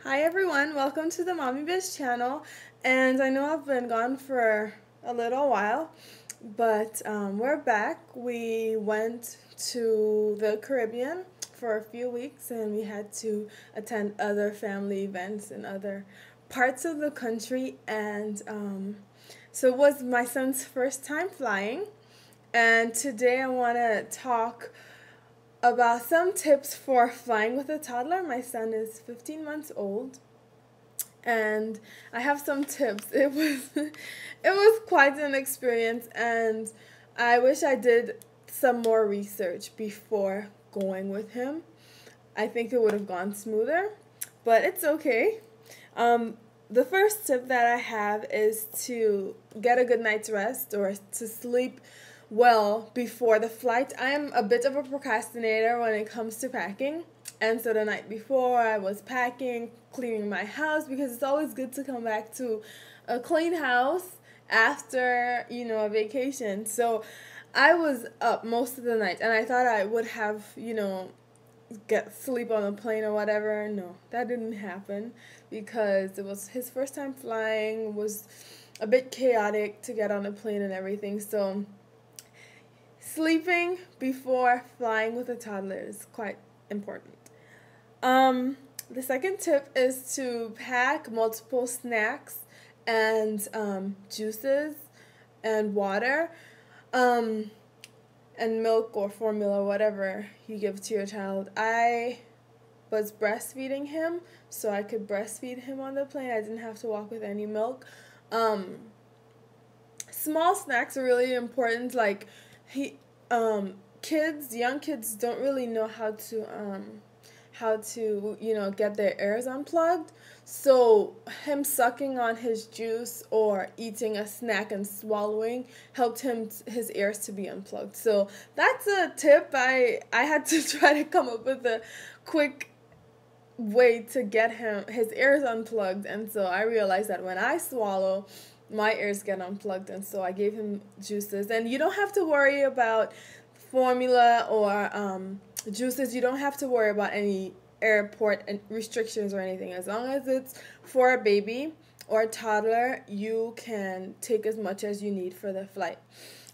Hi everyone, welcome to the Mommy Biz channel. And I know I've been gone for a little while, but we're back. We went to the Caribbean for a few weeks and we had to attend other family events in other parts of the country. And so it was my son's first time flying. And today I want to talk about some tips for flying with a toddler. My son is 15 months old and I have some tips. It was quite an experience and I wish I did some more research before going with him. I think it would have gone smoother, but it's okay. The first tip that I have is to get a good night's rest or to sleep well before the flight. I am a bit of a procrastinator when it comes to packing. And so the night before I was packing, cleaning my house, because it's always good to come back to a clean house after, a vacation. So I was up most of the night and I thought I would have, get sleep on the plane or whatever. No, that didn't happen because it was his first time flying. It was a bit chaotic to get on the plane and everything. So sleeping before flying with a toddler is quite important. The second tip is to pack multiple snacks and juices and water and milk or formula, whatever you give to your child. I was breastfeeding him, so I could breastfeed him on the plane. I didn't have to walk with any milk. Small snacks are really important. Like young kids don't really know how to get their ears unplugged. So him sucking on his juice or eating a snack and swallowing helped his ears to be unplugged. So that's a tip. I had to try to come up with a quick way to get his ears unplugged, and so I realized that when I swallow, my ears get unplugged, and so I gave him juices. And you don't have to worry about formula or juices. You don't have to worry about any airport restrictions or anything. As long as it's for a baby or a toddler, you can take as much as you need for the flight.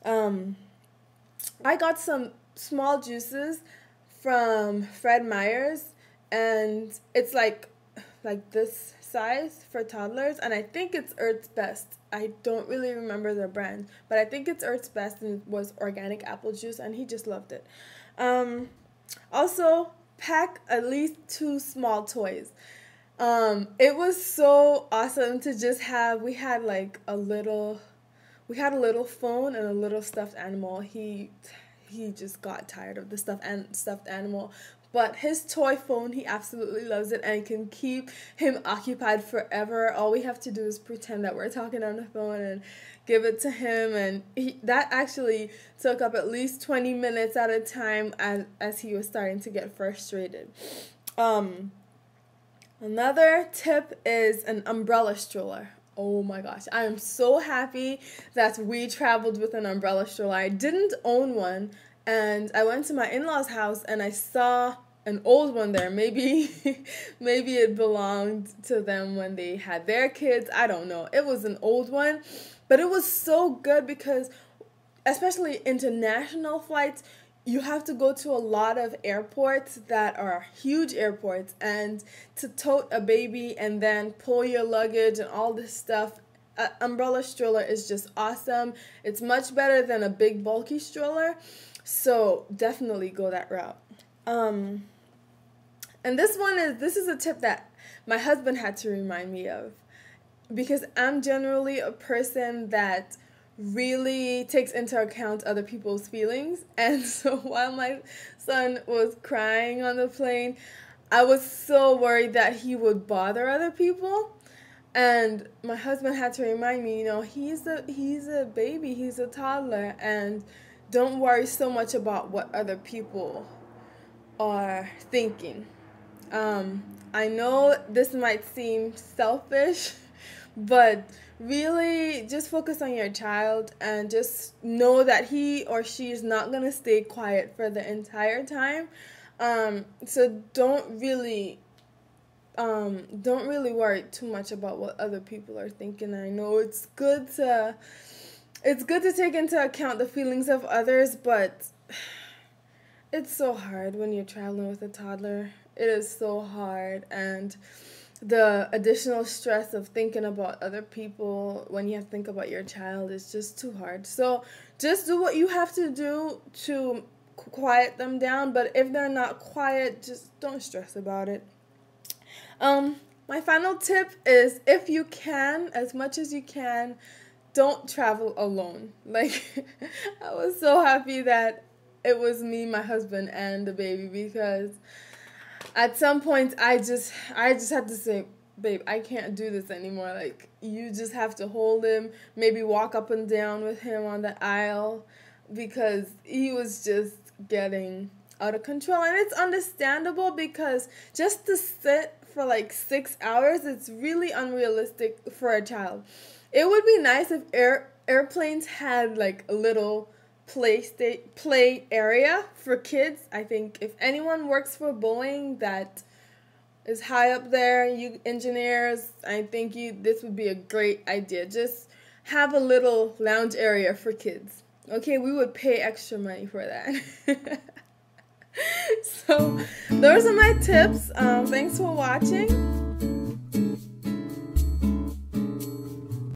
I got some small juices from Fred Meyer's, and it's like this size for toddlers, and I think it's Earth's Best. I don't really remember the brand, but I think it's Earth's Best, and it was organic apple juice, and he just loved it. Also, pack at least 2 small toys. It was so awesome to just have. We had a little phone and a little stuffed animal. He just got tired of the stuffed animal. But his toy phone, he absolutely loves it, and it can keep him occupied forever. All we have to do is pretend that we're talking on the phone and give it to him, and that actually took up at least 20 minutes at a time as he was starting to get frustrated. Another tip is an umbrella stroller. Oh my gosh, I am so happy that we traveled with an umbrella stroller. I didn't own one, and I went to my in-laws' house and I saw an old one there. Maybe it belonged to them when they had their kids. I don't know. It was an old one, but it was so good because especially international flights, you have to go to a lot of airports that are huge airports, and to tote a baby and then pull your luggage and all this stuff, umbrella stroller is just awesome. It's much better than a big bulky stroller, so definitely go that route. And this is a tip that my husband had to remind me of, because I'm generally a person that really takes into account other people's feelings. And so while my son was crying on the plane, I was so worried that he would bother other people. And my husband had to remind me, he's a baby, he's a toddler, and don't worry so much about what other people are thinking. I know this might seem selfish, but really just focus on your child and just know that he or she is not going to stay quiet for the entire time. So don't really don't really worry too much about what other people are thinking. I know it's good to take into account the feelings of others, but it's so hard when you're traveling with a toddler. It is so hard, and the additional stress of thinking about other people when you have to think about your child is just too hard. So just do what you have to do to quiet them down, but if they're not quiet, just don't stress about it. My final tip is, if you can, as much as you can, don't travel alone. Like, I was so happy that it was me, my husband, and the baby, because at some point I just had to say, babe, I can't do this anymore. Like, you just have to hold him, maybe walk up and down with him on the aisle, because he was just getting out of control. And it's understandable, because just to sit for like 6 hours, it's really unrealistic for a child. It would be nice if airplanes had like a little play area for kids. I think if anyone works for Boeing that is high up there, you engineers, I think this would be a great idea. Just have a little lounge area for kids. Okay, we would pay extra money for that. So those are my tips. Thanks for watching.